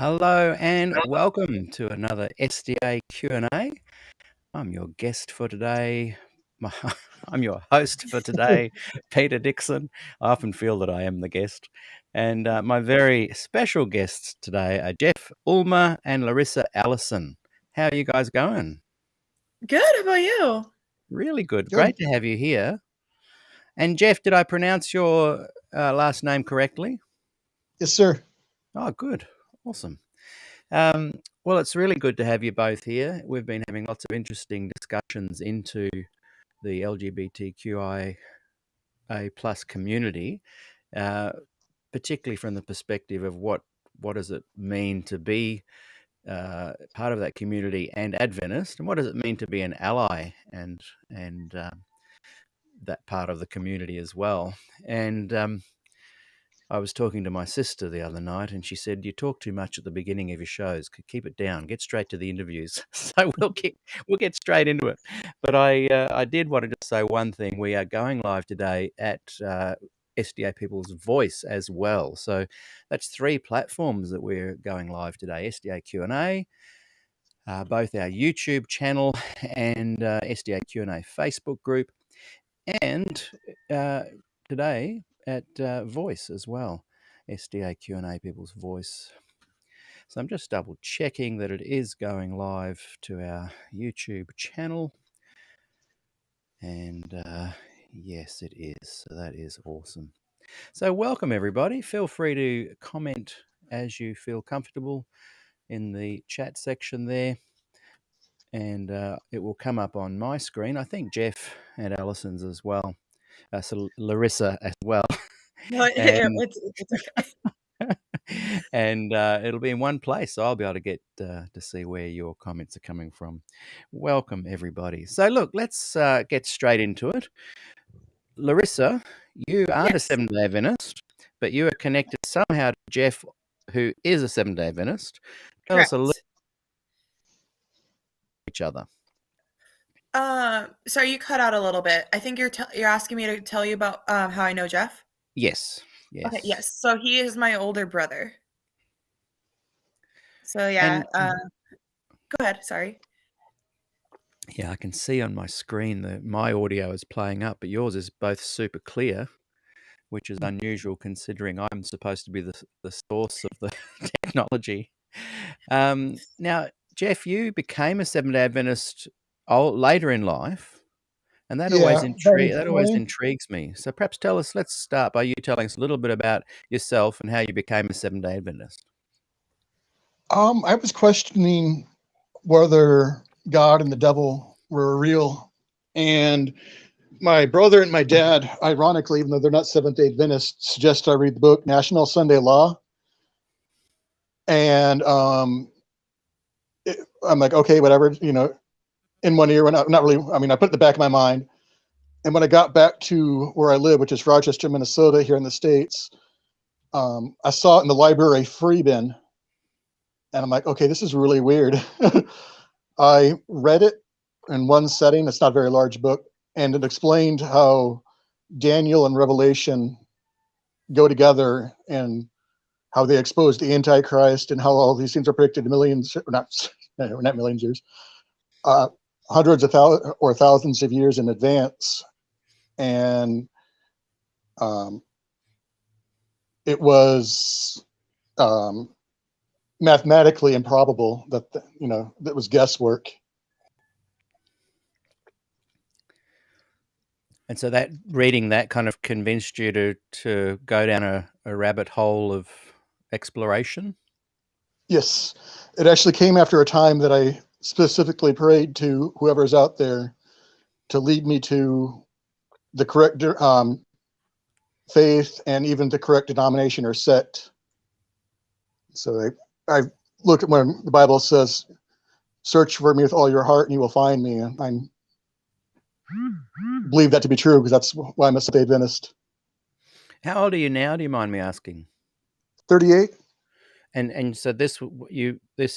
Hello and welcome to another SDA Q&A. I'm your guest for today. I'm your host for today, Peter Dixon. I often feel that I am the guest. And my very special guests today are Jeff, Ulmer and Larissa Allison. How are you guys going? Good. How about you? Really good. Good. Great to have you here. And Jeff, did I pronounce your last name correctly? Yes, sir. Oh, good. Awesome. Well, it's really good to have you both here. We've been having lots of interesting discussions into the LGBTQIA plus community, particularly from the perspective of what does it mean to be part of that community and Adventist, and what does it mean to be an ally and that part of the community as well. And I was talking to my sister the other night, and she said, "You talk too much at the beginning of your shows. Keep it down. Get straight to the interviews." So we'll get straight into it. But I did want to just say one thing. We are going live today at SDA People's Voice as well. So that's 3 platforms that we're going live today: SDA Q&A, both our YouTube channel and SDA Q&A Facebook group, and today at Voice as well, SDA Q&A People's Voice. So I'm just double checking that it is going live to our YouTube channel. And yes, it is. So that is awesome. So welcome, everybody. Feel free to comment as you feel comfortable in the chat section there. And it will come up on my screen. I think Jeff and Allison's as well. So Larissa as well. No, And it's okay. and it'll be in one place, so I'll be able to get to see where your comments are coming from. Welcome, everybody. So look, let's get straight into it. Larissa, you aren't a Yes. Seventh-day Adventist, but you are connected somehow to Jeff, who is a Seventh-day Adventist. Tell us a little Correct. about each other. Sorry, you cut out a little bit. I think you're asking me to tell you about how I know Jeff. Yes. Okay. Yes. So he is my older brother. So yeah. And Go ahead. Sorry. yeah, I can see on my screen that my audio is playing up, but yours is both super clear, which is unusual considering I'm supposed to be the source of the technology. Now, Jeff, you became a Seventh-day Adventist later in life, and that always Yeah, back in intrigues me. So perhaps let's start by you telling us a little bit about yourself and how you became a Seventh-day Adventist. I was questioning whether God and the devil were real, and my brother and my dad, ironically, even though they're not Seventh-day Adventists, suggest I read the book National Sunday Law, and I'm like, okay, whatever, in one ear, when not really. I mean, I put it in the back of my mind, and when I got back to where I live, which is Rochester, Minnesota, here in the States, I saw it in the library free bin. And I'm like, okay, this is really weird. I read it in one setting. It's not a very large book. And it explained how Daniel and Revelation go together and how they exposed the Antichrist and how all these things are predicted millions, not millions years, hundreds of thousands or thousands of years in advance. And it was mathematically improbable that that was guesswork. And so that reading that kind of convinced you to go down a rabbit hole of exploration? Yes, it actually came after a time that I specifically prayed to whoever's out there to lead me to the correct faith and even the correct denomination or sect. So I look at when the Bible says, "Search for me with all your heart, and you will find me." And I believe that to be true because that's why I'm a Seventh-day Adventist. How old are you now? Do you mind me asking? 38. And so this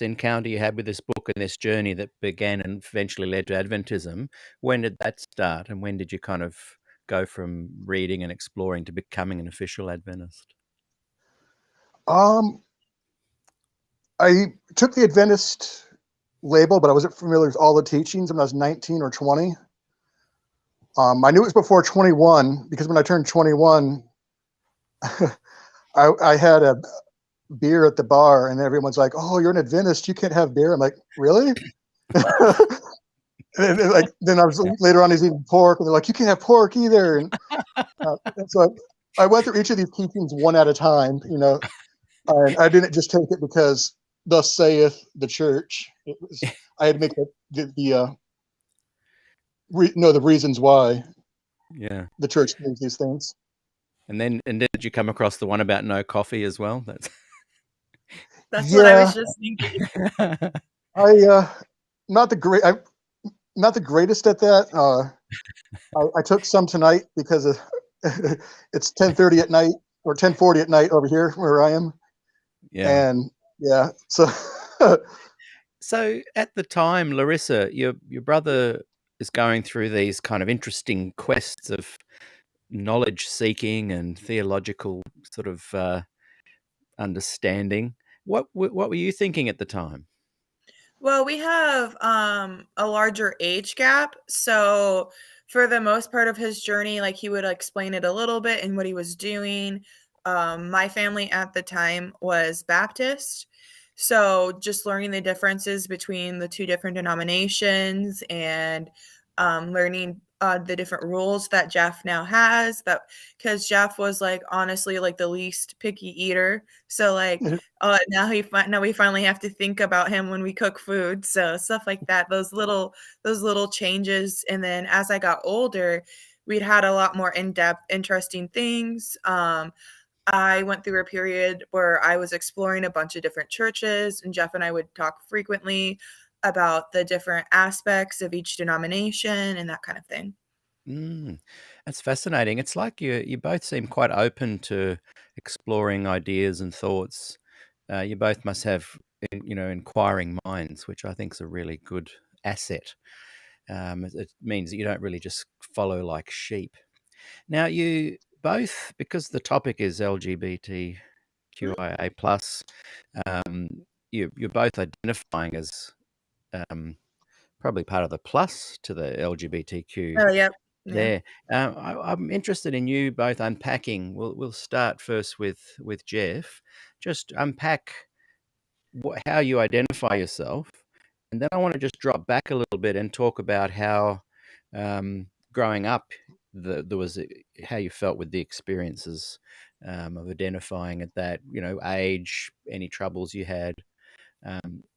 encounter you had with this book and this journey that began and eventually led to Adventism, when did that start, and when did you kind of go from reading and exploring to becoming an official Adventist? I took the Adventist label, but I wasn't familiar with all the teachings when I was 19 or 20. I knew it was before 21 because when I turned 21, I had a beer at the bar and everyone's like, "Oh, you're an Adventist. You can't have beer." I'm like, "Really?" And like then I was later on, he's eating pork, and they're like, "You can't have pork either." And so I went through each of these teachings one at a time, and I didn't just take it because thus saith the church. I had to make the reasons why Yeah. the church does these things. And then did you come across the one about no coffee as well? That's what I Yeah, was just thinking. I not the great. I'm not the greatest at that. I took some tonight because it's 10:30 at night or 10:40 at night over here where I am, Yeah. and yeah, so So at the time, Larissa, your brother is going through these kind of interesting quests of knowledge seeking and theological sort of understanding. What were you thinking at the time? Well, we have a larger age gap, so for the most part of his journey, like he would explain it a little bit and what he was doing. My family at the time was Baptist, so just learning the differences between the two different denominations and learning the different rules that Jeff now has. That because Jeff was like honestly like the least picky eater, so like now we finally have to think about him when we cook food. So stuff like that, those little changes. And then as I got older, we'd had a lot more in-depth, interesting things. I went through a period where I was exploring a bunch of different churches, and Jeff and I would talk frequently about the different aspects of each denomination and that kind of thing. Mm, that's fascinating. It's like you both seem quite open to exploring ideas and thoughts. You both must have inquiring minds, which I think is a really good asset. It means that you don't really just follow like sheep. Now, you both, because the topic is LGBTQIA plus, um, you're both identifying as um, probably part of the plus to the LGBTQ Oh, yep. Yeah. there. I'm interested in you both unpacking. We'll start first with Jeff. Just unpack how you identify yourself, and then I want to just drop back a little bit and talk about how growing up there was how you felt with the experiences of identifying at that age, any troubles you had,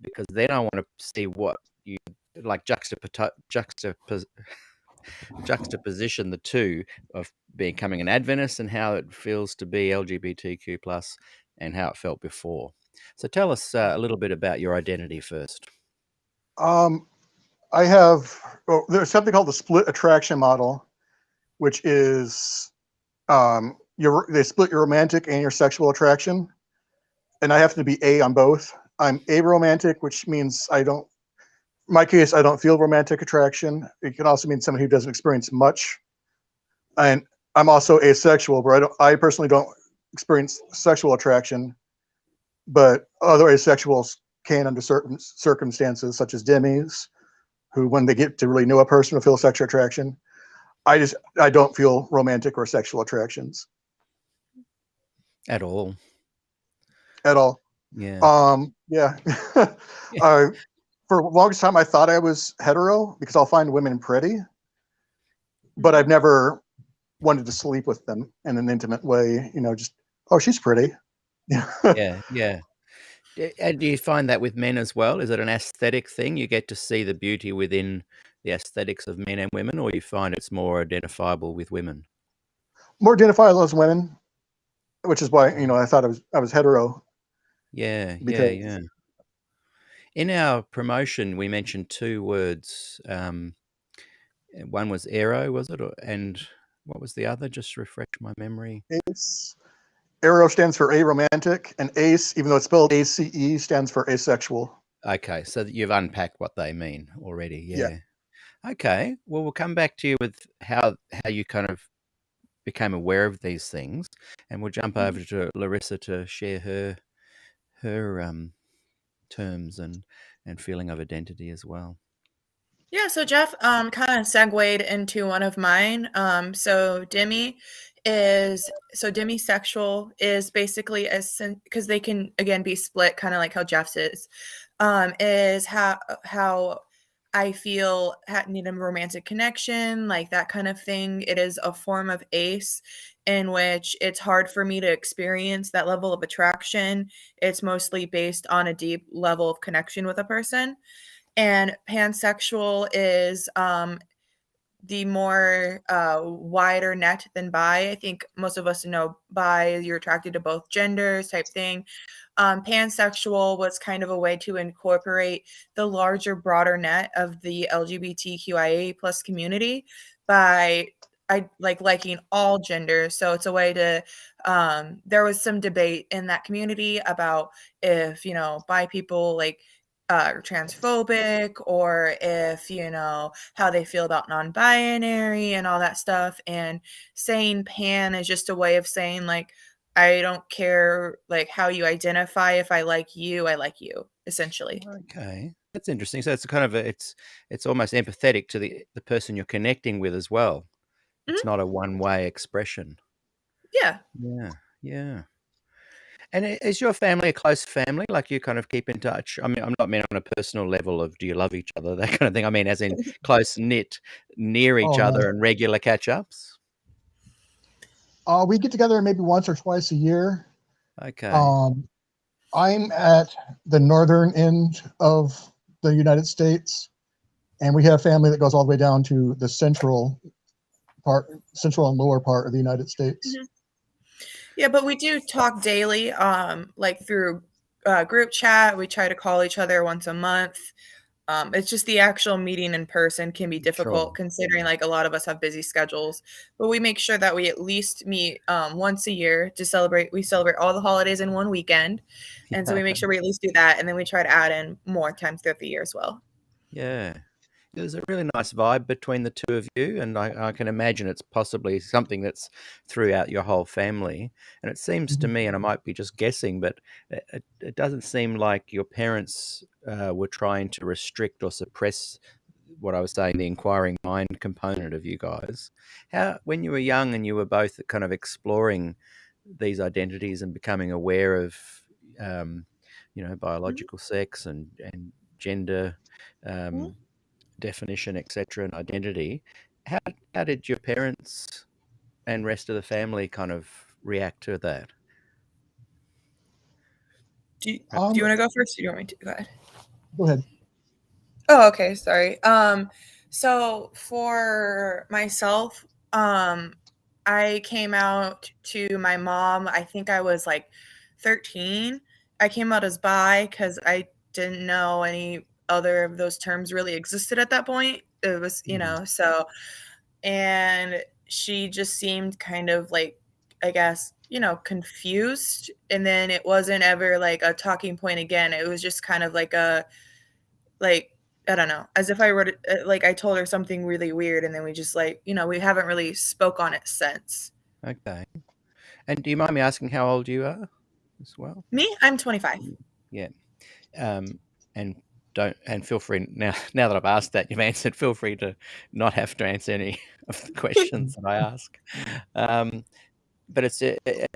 because then I want to see what you like juxtaposition the two of becoming an Adventist and how it feels to be LGBTQ plus and how it felt before. So tell us a little bit about your identity first. um, I have there's something called the split attraction model, which is they split your romantic and your sexual attraction, and I happen to be A on both. I'm aromantic, which means in my case, I don't feel romantic attraction. It can also mean someone who doesn't experience much. And I'm also asexual, where I personally don't experience sexual attraction, but other asexuals can under certain circumstances, such as Demi's, who when they get to really know a person will feel sexual attraction. I don't feel romantic or sexual attractions At all. at all. Yeah. Yeah. Yeah. For the longest time, I thought I was hetero because I'll find women pretty, but I've Mhm. never wanted to sleep with them in an intimate way. Just oh, she's pretty. Yeah. Yeah. Yeah. And do you find that with men as well? Is it an aesthetic thing? You get to see the beauty within the aesthetics of men and women, or you find it's more identifiable with women? More identifiable as women, which is why I thought I was hetero Yeah. Yeah. because Yeah. In our promotion, we mentioned two words. One was Aero, was it? And what was the other? Just refresh my memory. ACE, Aro stands for aromantic, and ACE, even though it's spelled ACE, stands for asexual. Okay, so that you've unpacked what they mean already. Yeah. Yeah. Okay. Well, we'll come back to you with how you kind of became aware of these things, and we'll jump over to Larissa to share her terms and feeling of identity as well. Yeah, so Jeff kind of segued into one of mine. So demisexual is basically because they can again be split, kind of like how Jeff's is how I feel need a romantic connection, like that kind of thing. It is a form of ACE in which it's hard for me to experience that level of attraction. It's mostly based on a deep level of connection with a person. And pansexual is the more wider net than bi. I think most of us know bi, you're attracted to both genders type thing. Pansexual was kind of a way to incorporate the larger, broader net of the LGBTQIA plus community by liking all genders. So it's a way to there was some debate in that community about if bi people transphobic, or if how they feel about non-binary and all that stuff. And saying pan is just a way of saying like, I don't care like how you identify. If I like you, I like you, essentially. Okay, that's interesting. So it's kind of it's almost empathetic to the person you're connecting with as well. It's Mhm. not a one-way expression. Yeah. Yeah, yeah. And is your family a close family? Like you kind of keep in touch? I mean, I'm not meant on a personal level of do you love each other, that kind of thing. I mean, as in close knit, near each Oh, other and regular catch ups. we get together maybe once or twice a year. Okay. Um, I'm at the northern end of the United States, and we have family that goes all the way down to the central and lower part of the United States. Mhm. Yeah, but we do talk daily, like through group chat. We try to call each other once a month. It's just the actual meeting in person can be Sure. difficult considering like a lot of us have busy schedules, but we make sure that we at least meet once a year to celebrate. We celebrate all the holidays in one weekend. And so Yeah. we make sure we at least do that. And then we try to add in more times throughout the year as well. Yeah. There's a really nice vibe between the two of you, and I can imagine it's possibly something that's throughout your whole family. And it seems to Mhm. me, and I might be just guessing, but it doesn't seem like your parents were trying to restrict or suppress what I was saying, the inquiring mind component of you guys. How, when you were young and you were both kind of exploring these identities and becoming aware of, um, Mhm. biological sex and gender, Mhm. um, definition, etc., and identity. How how did your parents and rest of the family kind of react to that? Do you want to go first, or do you want me to go ahead? Go ahead. Oh, okay, sorry. So for myself, I came out to my mom, I think I was like 13. I came out as bi because I didn't know any other of those terms really existed at that point. It was, Mm. so, and she just seemed kind of like, I guess, confused. And then it wasn't ever like a talking point again. It was just kind of like, I don't know, as if I wrote it, like I told her something really weird, and then we just like, we haven't really spoke on it since. Okay. And do you mind me asking how old you are as well? Me, I'm 25. Yeah. Um, and don't and feel free now. Now that I've asked that, you've answered. Feel free to not have to answer any of the questions that I ask. Um, but it's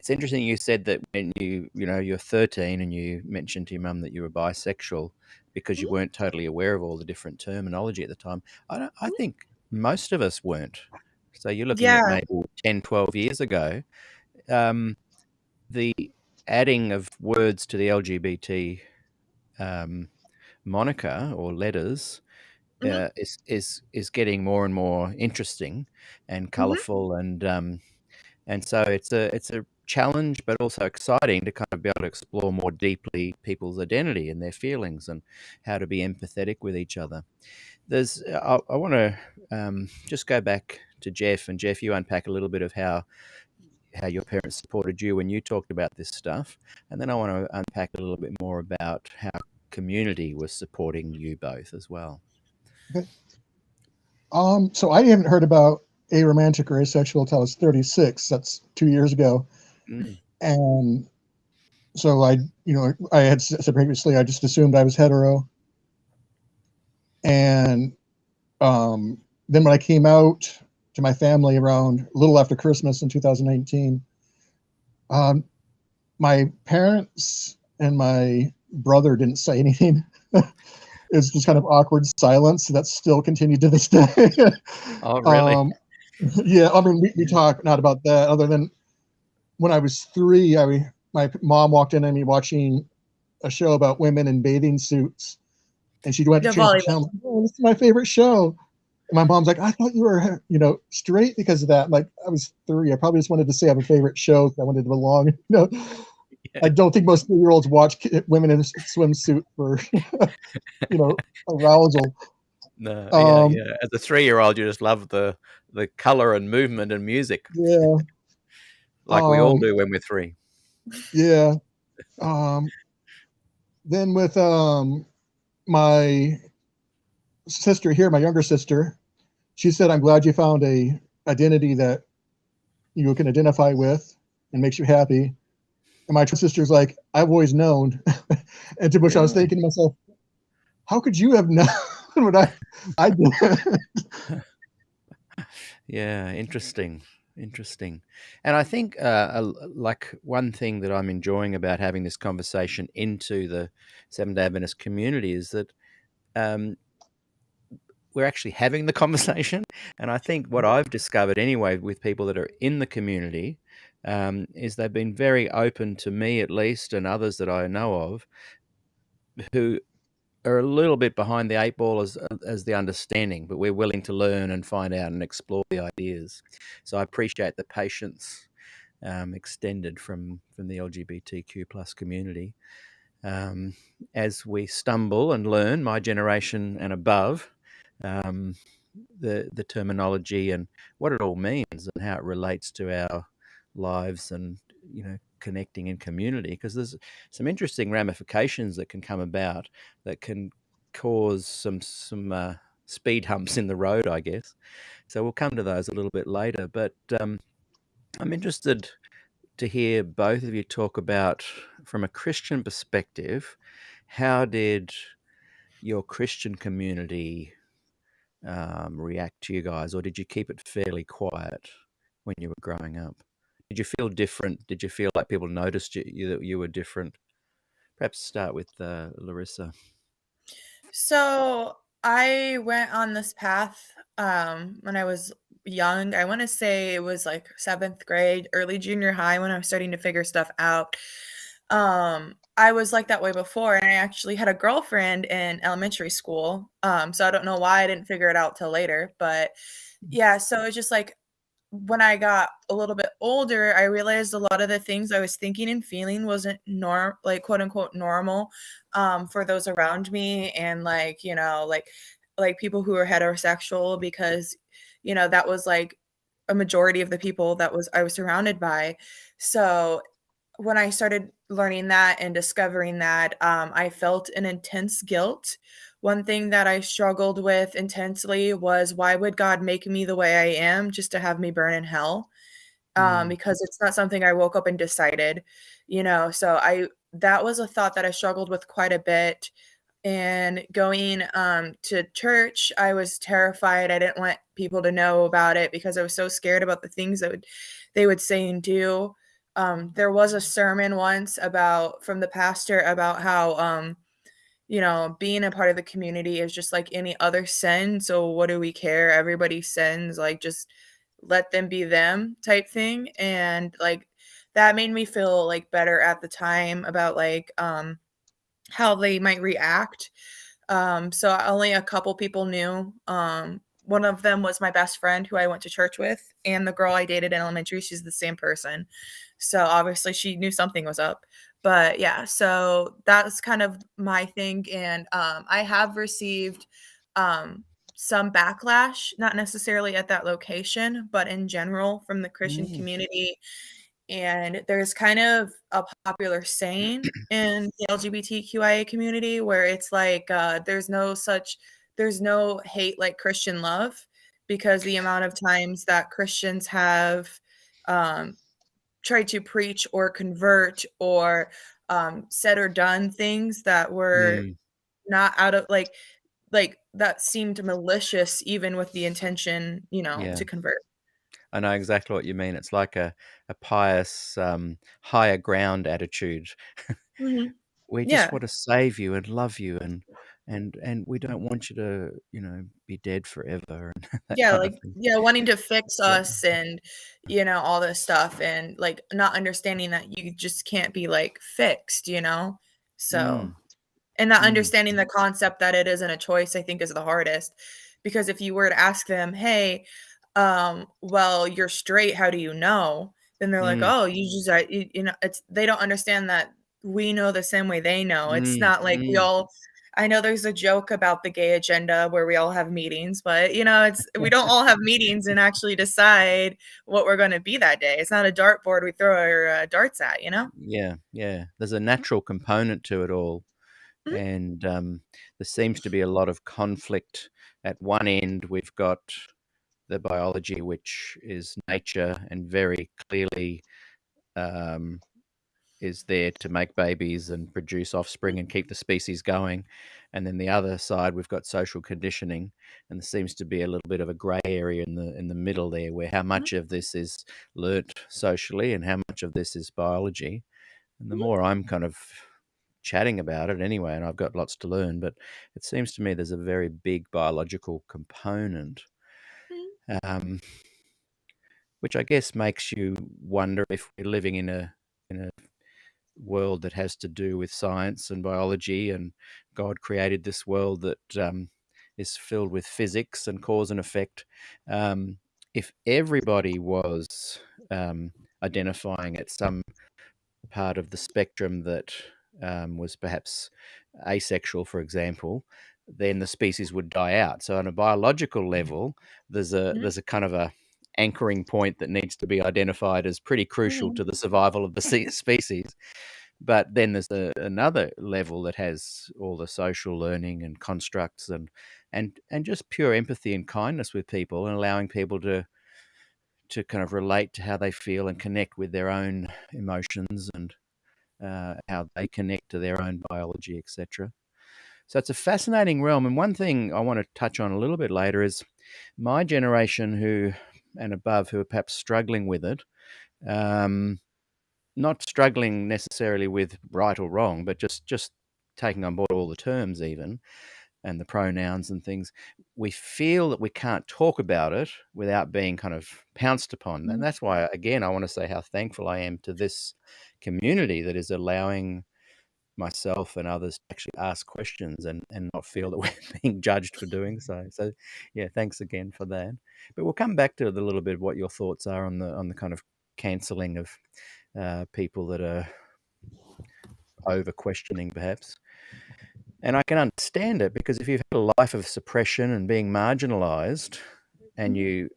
interesting you said that when you're 13 and you mentioned to your mum that you were bisexual because you Mhm. weren't totally aware of all the different terminology at the time. I Mhm. think most of us weren't. So you're looking at Yeah. maybe 10, 12 years ago. Um, the adding of words to the LGBT um, moniker or letters Mhm. is getting more and more interesting and Mhm. colourful, and so it's a challenge, but also exciting to kind of be able to explore more deeply people's identity and their feelings and how to be empathetic with each other. I want to just go back to Jeff, and Jeff, you unpack a little bit of how your parents supported you when you talked about this stuff, and then I want to unpack a little bit more about how community was supporting you both as well. Okay. So I haven't heard about aromantic or asexual until I was 36. That's 2 years ago. Mm, And So I had said previously, I just assumed I was hetero. And then when I came out to my family around a little after Christmas in 2019, my parents and my brother didn't say anything. It's just kind of awkward silence that still continued to this day. Oh, really? Yeah, I mean, we talk not about that, other than when I was 3, my mom walked in on me watching a show about women in bathing suits, and she went to The change the volleyball. channel. Oh, this is my favorite show. And my mom's like, I thought you were, straight because of that. Like, I was 3. I probably just wanted to say I have a favorite show. I wanted to belong. I don't think most 3-year-olds watch women in a swimsuit for, arousal. No, yeah, Um, yeah. As a 3-year-old, you just love the color and movement and music, yeah. like we all do when we're 3. Yeah. Then with my sister here, my younger sister, she said, I'm glad you found a identity that you can identify with and makes you happy. And my twin sister's like, I've always known. And to which I was Really? thinking to myself, how could you have known when I did? Yeah, interesting, interesting. And I think like one thing that I'm enjoying about having this conversation into the Seventh-day Adventist community is that um, we're actually having the conversation. And I think what I've discovered anyway with people that are in the community is they've been very open to me, at least, and others that I know of, who are a little bit behind the 8 ball as the understanding, but we're willing to learn and find out and explore the ideas. So I appreciate the patience extended from the LGBTQ plus community as we stumble and learn, my generation and above, the terminology and what it all means and how it relates to our lives and connecting in community, because there's some interesting ramifications that can come about that can cause some speed humps in the road, I guess. So we'll come to those a little bit later, but I'm interested to hear both of you talk about, from a Christian perspective, how did your Christian community react to you guys, or did you keep it fairly quiet when you were growing up? Did you feel different? Did you feel like people noticed that you were different? Perhaps start with Larissa. So I went on this path when I was young. I want to say it was like 7th grade, early junior high, when I was starting to figure stuff out. I was like that way before, and I actually had a girlfriend in elementary school. So I don't know why I didn't figure it out till later, but yeah, so it's just like when I got a little bit older, I realized a lot of the things I was thinking and feeling wasn't like quote unquote normal for those around me, and like people who are heterosexual, because that was like a majority of the people that I was surrounded by. So when I started learning that and discovering that, I felt an intense guilt. One thing that I struggled with intensely was, why would God make me the way I am just to have me burn in hell? Because it's not something I woke up and decided, So that was a thought that I struggled with quite a bit. And going to church, I was terrified. I didn't want people to know about it because I was so scared about the things that they would say and do. There was a sermon once from the pastor about how being a part of the community is just like any other sin. So what do we care? Everybody sins, like just let them be them type thing. And like that made me feel like better at the time about like how they might react. So only a couple people knew. One of them was my best friend who I went to church with, and the girl I dated in elementary, she's the same person. So obviously she knew something was up. But yeah, so that's kind of my thing. And I have received some backlash, not necessarily at that location, but in general from the Christian Mm. community. And there's kind of a popular saying in the LGBTQIA community where it's like, there's no hate like Christian love, because the amount of times that Christians have tried to preach or convert or said or done things that were not out of like that seemed malicious, even with the intention, Yeah. to convert. I know exactly what you mean. It's like a pious, higher ground attitude. Mhm. We just Yeah. want to save you and love you, and we don't want you to, be dead forever and that Yeah, kind like, of thing. wanting to fix Yeah. us and, all this stuff and, like, not understanding that you just can't be, like, fixed, So Mm, and not mm, understanding the concept that it isn't a choice, I think, is the hardest. Because if you were to ask them, "Hey, well, you're straight, how do you know?" Then they're like, mm, "Oh, you just it's they don't understand that we know the same way they know. It's mm, not like we mm. all I know there's a joke about the gay agenda where we all have meetings, but, it's we don't all have meetings and actually decide what we're gonna be that day. It's not a dartboard we throw our, darts at, you know? Yeah, yeah. There's a natural component to it all, Mhm, and there seems to be a lot of conflict. At one end, we've got the biology, which is nature and very clearly um, is there to make babies and produce mhm, offspring and keep the species going. And then the other side, we've got social conditioning, and there seems to be a little bit of a grey area in the middle there, where how mhm, much of this is learnt socially and how much of this is biology. And the mhm, more I'm kind of chatting about it anyway, and I've got lots to learn, but it seems to me there's a very big biological component, mhm, um, which I guess makes you wonder if we're living in a world that has to do with science and biology, and God created this world that is filled with physics and cause and effect. Um, if everybody was identifying at some part of the spectrum that was perhaps asexual, for example, then the species would die out. So, on a biological level, mhm, there's a kind of a anchoring point that needs to be identified as pretty crucial mhm, to the survival of the species. But then there's another level that has all the social learning and constructs and just pure empathy and kindness with people, and allowing people to kind of relate to how they feel and connect with their own emotions, and how they connect to their own biology, etc. So it's a fascinating realm. And one thing I want to touch on a little bit later is my generation who and above who are perhaps struggling with it. Um, Not struggling necessarily with right or wrong, but just taking on board all the terms even and the pronouns and things. We feel that we can't talk about it without being kind of pounced upon. And mhm, that's why, again, I want to say how thankful I am to this community that is allowing myself and others to actually ask questions and not feel that we're being judged for doing so. So, yeah, thanks again for that. But we'll come back to a little bit what your thoughts are on the kind of cancelling of people that are over questioning, perhaps. And I can understand it, because if you've had a life of suppression and being marginalized, and mhm. you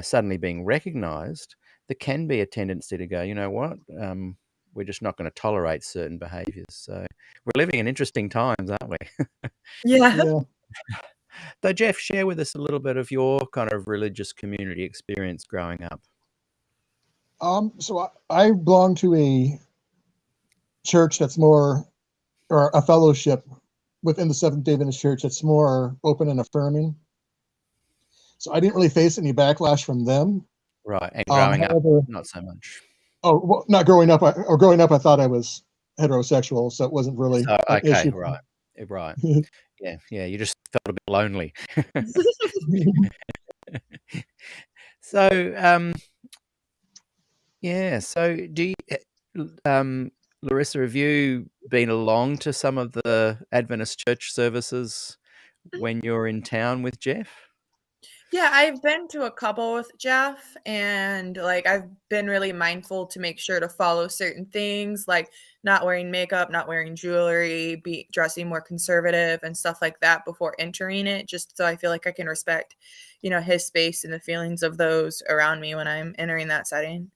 suddenly being recognized, there can be a tendency to go, you know what, we're just not going to tolerate certain behaviors. So we're living in interesting times, aren't we? Yeah. Yeah. So, Jeff, share with us a little bit of your kind of religious community experience growing up. So I belong to a church that's more, or a fellowship within the Seventh-day Adventist Church that's more open and affirming. So I didn't really face any backlash from them. Right. And growing up, However, not so much. oh, well, not growing up, or growing up, I thought I was heterosexual, so it wasn't really So, an okay, issue. right. Right. Yeah. Yeah. You just felt a bit lonely. So, yeah. So, Larissa, have you been along to some of the Adventist church services when you're in town with Jeff? Yeah, I've been to a couple with Jeff, and like I've been really mindful to make sure to follow certain things, like not wearing makeup, not wearing jewelry, be dressing more conservative and stuff like that before entering it, just so I feel like I can respect, his space and the feelings of those around me when I'm entering that setting.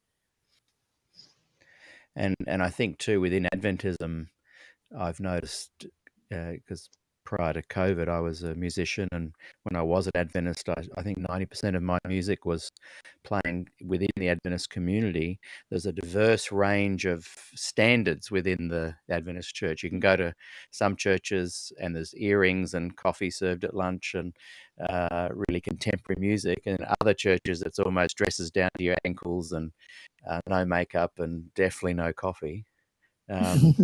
And I think too within Adventism, I've noticed, because prior to COVID, I was a musician, and when I was an Adventist, I think 90% of my music was playing within the Adventist community. There's a diverse range of standards within the Adventist church. You can go to some churches and there's earrings and coffee served at lunch and really contemporary music, and other churches it's almost dresses down to your ankles and no makeup and definitely no coffee. Um,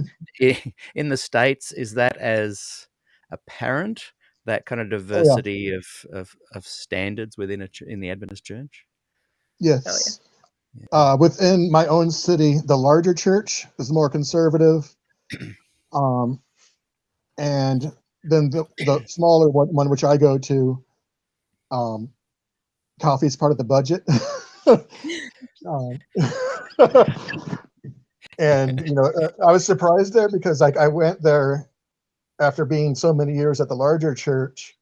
in the States, is that as apparent, that kind of Oh yeah. diversity of standards within in the Adventist church? Yes. Yeah. Within my own city, the larger church is more conservative, and then the smaller one which I go to, coffee is part of the budget. um, and I was surprised there because I went there after being so many years at the larger church,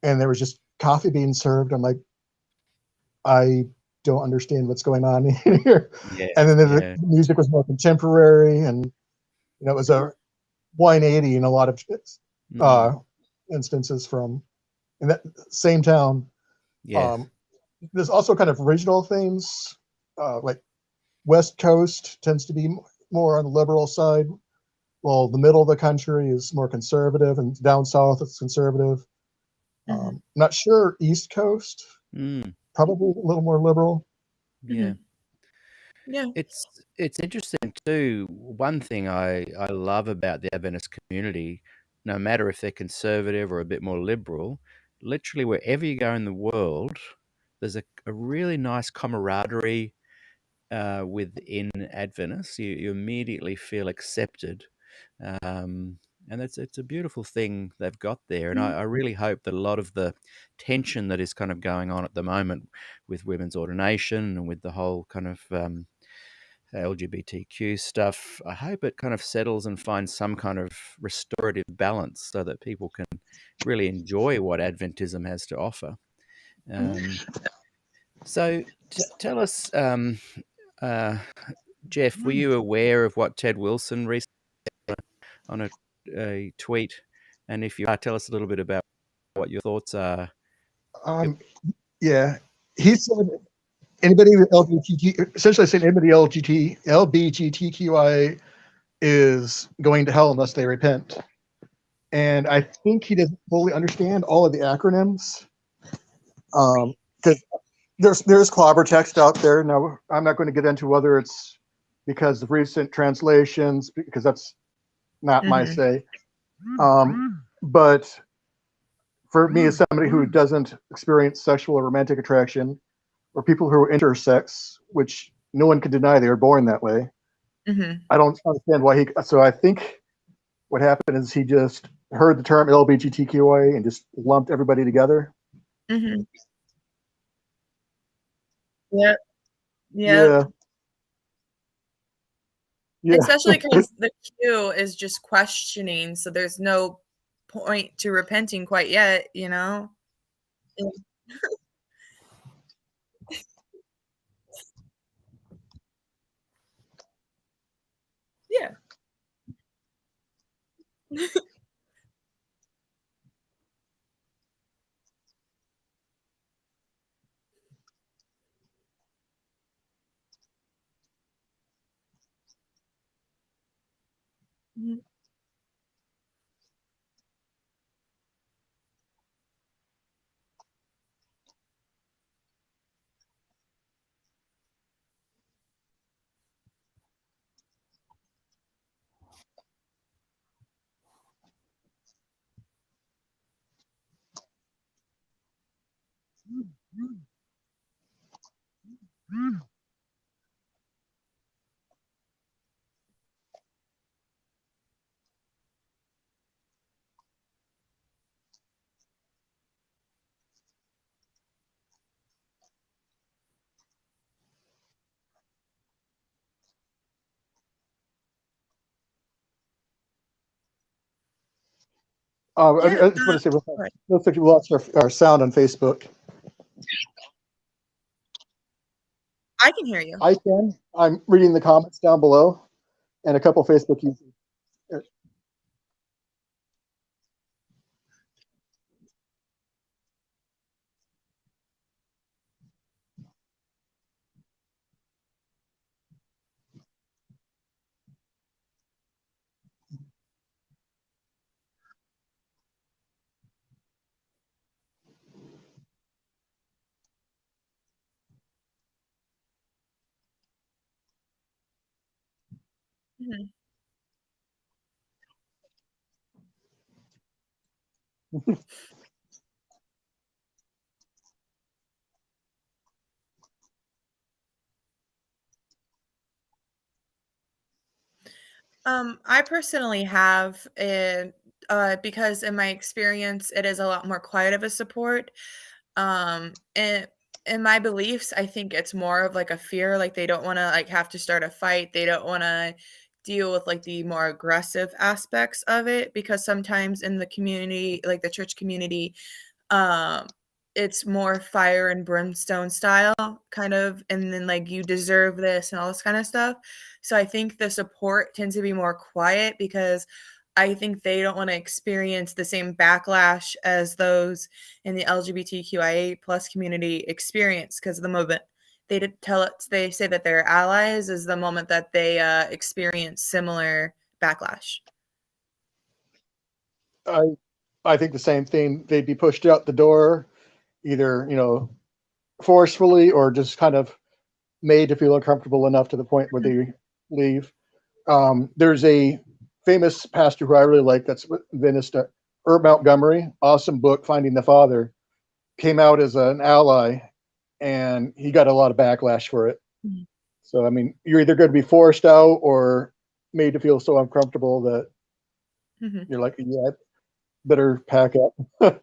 and there was just coffee being served. I'm like, I don't understand what's going on here. Yeah, And then the yeah. music was more contemporary, and it was a 180 in a lot of instances from in that same town. Yeah. There's also kind of regional things, like West Coast tends to be more on the liberal side, while the middle of the country is more conservative, and down south it's conservative. Not sure East Coast, probably a little more liberal. Yeah. Yeah. It's interesting too. One thing I love about the Adventist community, no matter if they're conservative or a bit more liberal, literally wherever you go in the world, there's a really nice camaraderie within Adventists. You immediately feel accepted. And it's a beautiful thing they've got there. And I really hope that a lot of the tension that is kind of going on at the moment with women's ordination and with the whole kind of LGBTQ stuff, I hope it kind of settles and finds some kind of restorative balance so that people can really enjoy what Adventism has to offer. So tell us, Jeff, were you aware of what Ted Wilson recently on a tweet? And if you are, tell us a little bit about what your thoughts are. Yeah, he said anybody with LGBT, essentially saying anybody LGBTQI is going to hell unless they repent. And I think he doesn't fully understand all of the acronyms. Because there's clobber text out there. Now, I'm not going to get into whether it's because of recent translations, because that's not my say. But for me, as somebody who doesn't experience sexual or romantic attraction, or people who are intersex, which no one can deny they were born that way, I don't understand why so I think what happened is he just heard the term LGBTQA and just lumped everybody together. Yeah. Especially because the Q is just questioning, so there's no point to repenting quite yet, Yeah. Yeah. I just want to say real quick, looks like you lost our sound on Facebook. I can hear you. I can. I'm reading the comments down below, and a couple Facebook users. Mhm. I personally have, and because in my experience, it is a lot more quiet of a support. And in my beliefs, I think it's more of like a fear, like they don't want to like have to start a fight. They don't want to deal with like the more aggressive aspects of it because sometimes in the community, like the church community, um, it's more fire and brimstone style kind of, and then like you deserve this and all this kind of stuff. So I think the support tends to be more quiet because I think they don't want to experience the same backlash as those in the LGBTQIA plus community experience because the moment they say that they're allies is the moment that they experience similar backlash. I I think the same thing. They'd be pushed out the door, either forcefully or just kind of made to feel uncomfortable enough to the point where Mhm. they leave. There's a famous pastor who I really like. That's Adventist, Herb Montgomery. Awesome book, Finding the Father. Came out as an ally, and he got a lot of backlash for it. Mhm. So I mean, you're either going to be forced out or made to feel so uncomfortable that Mhm. you're like, yeah, I better pack up.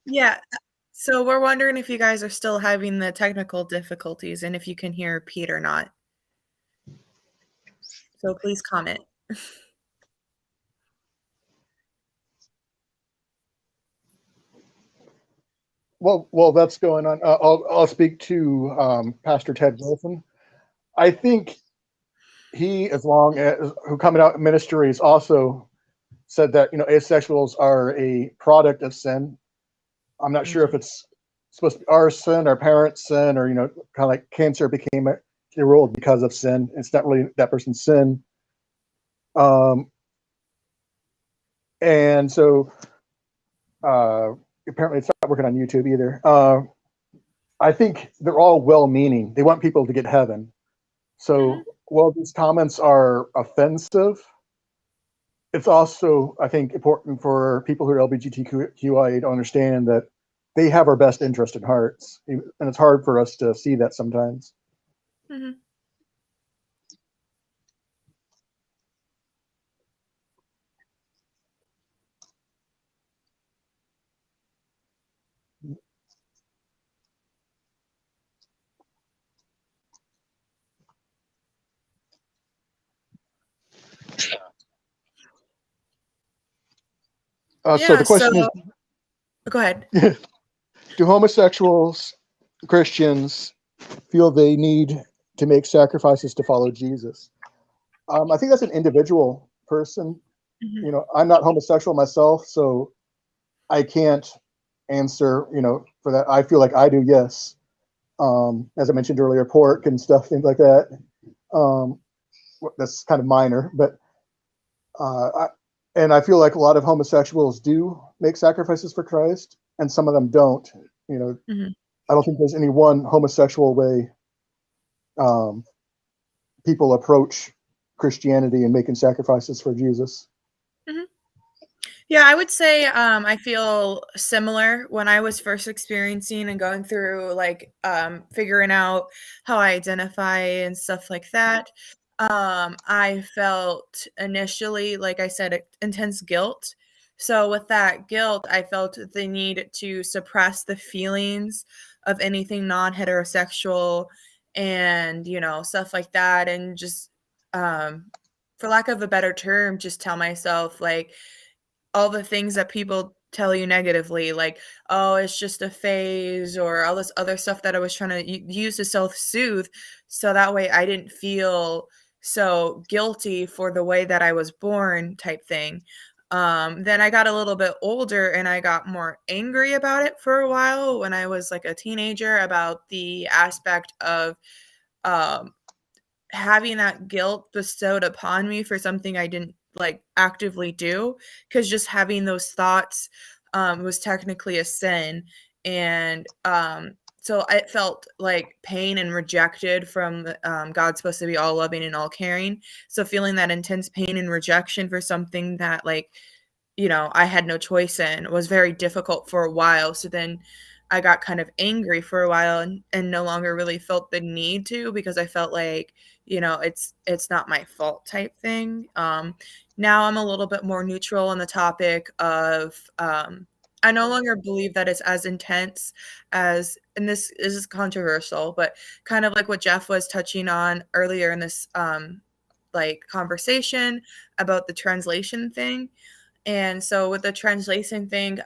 Yeah. So we're wondering if you guys are still having the technical difficulties and if you can hear Pete or not. So please comment. Well, that's going on. I'll speak to Pastor Ted Wilson. I think he, as long as who coming out in ministry, has also said that asexuals are a product of sin. I'm not sure if Mm, it's supposed to be our sin, our parents' sin, or kind of like cancer became a world because of sin. It's not really that person's sin. Um, and so apparently it's not working on YouTube either. I think they're all well-meaning. They want people to get heaven. mhm, So while these comments are offensive, it's also, I think, important for people who are LGBTQIA to understand that they have our best interest in hearts, and it's hard for us to see that sometimes. mhm. So Yeah, the so question is, go ahead. do homosexuals, Christians, feel they need to make sacrifices to follow Jesus? I think that's an individual person. Mhm, I'm not homosexual myself, so I can't answer, for that. I feel like I do, yes. As I mentioned earlier, pork and stuff, things like that. Um, that's kind of minor, but and I feel like a lot of homosexuals do make sacrifices for Christ, and some of them don't. You know, mhm, I don't think there's any one homosexual way um, people approach Christianity and making sacrifices for Jesus. mhm. Yeah, I would say, I feel similar when I was first experiencing and going through, like, figuring out how I identify and stuff like that. I felt initially, like I said, intense guilt. So with that guilt, I felt the need to suppress the feelings of anything non-heterosexual and, stuff like that, and just, um, for lack of a better term, just tell myself, like, all the things that people tell you negatively, like, "Oh, it's just a phase," or all this other stuff that I was trying to use to self-soothe, so that way I didn't feel so guilty for the way that I was born type thing. Then I got a little bit older and I got more angry about it for a while when I was, like, a teenager about the aspect of, um having that guilt bestowed upon me for something I didn't, like, actively do, because just having those thoughts, was technically a sin, and, so it felt like pain and rejected from the God's supposed to be all loving and all caring, so feeling that intense pain and rejection for something that, like, I had no choice in was very difficult for a while. So then I got kind of angry for a while and no longer really felt the need to because I felt like, it's not my fault type thing. Now I'm a little bit more neutral on the topic of I no longer believe that it's as intense as, and this is controversial, but kind of like what Jeff was touching on earlier in this like conversation about the translation thing. And so with the translation thing,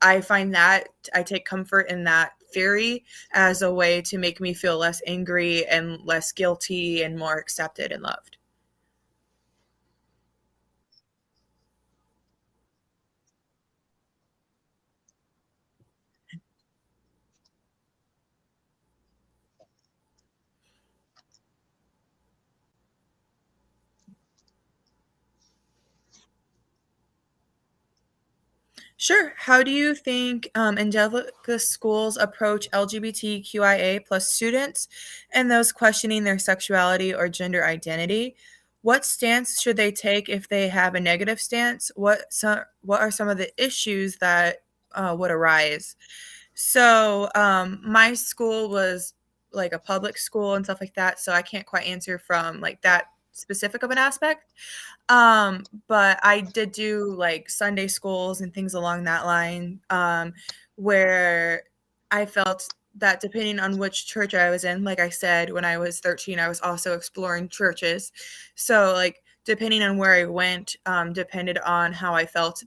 I find that I take comfort in that theory as a way to make me feel less angry and less guilty and more accepted and loved. Sure. How do you think Angelica schools approach LGBTQIA plus students and those questioning their sexuality or gender identity? What stance should they take if they have a negative stance? What are some of the issues that would arise? So, my school was like a public school and stuff like that, so I can't quite answer from like that specific of an aspect. But I did do like Sunday schools and things along that line, where I felt that depending on which church I was in, like I said, when I was 13, I was also exploring churches. So, like, depending on where I went, depended on how I felt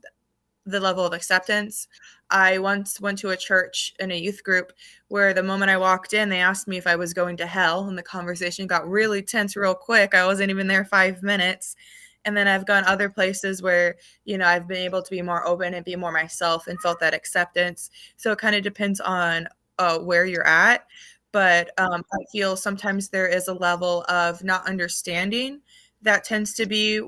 the level of acceptance. I once went to a church in a youth group where the moment I walked in, they asked me if I was going to hell, and the conversation got really tense real quick. I wasn't even there 5 minutes. And then I've gone other places where, I've been able to be more open and be more myself and felt that acceptance. So it kind of depends on where you're at. But I feel sometimes there is a level of not understanding that tends to be